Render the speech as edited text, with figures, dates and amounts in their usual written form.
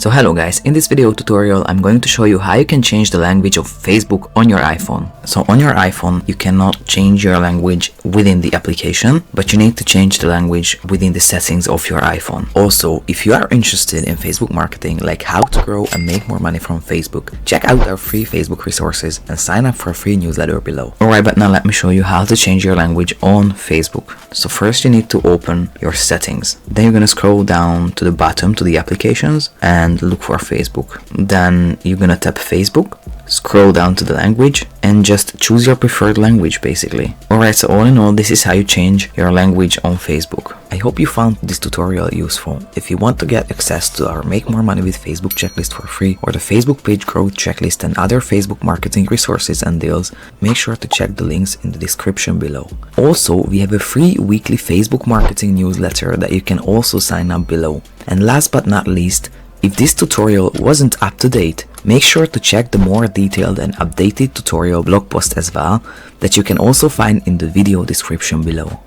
So hello guys, in this video tutorial I'm going to show you how you can change the language of Facebook on your iPhone. So on your iPhone you cannot change your language within the application, but you need to change the language within the settings of your iPhone. Also, if you are interested in Facebook marketing, like how to grow and make more money from Facebook, check out our free Facebook resources and sign up for a free newsletter below. Alright, but now let me show you how to change your language on Facebook. So first you need to open your settings. Then you're going to scroll down to the bottom to the applications and look for Facebook. Then you're gonna tap Facebook, scroll down to the language and just choose your preferred language basically. Alright, so all in all, this is how you change your language on Facebook. I hope you found this tutorial useful. If you want to get access to our Make More Money with Facebook checklist for free, or the Facebook page growth checklist and other Facebook marketing resources and deals, make sure to check the links in the description below. Also, we have a free weekly Facebook marketing newsletter that you can also sign up below. And last but not least, if this tutorial wasn't up to date, make sure to check the more detailed and updated tutorial blog post as well that you can also find in the video description below.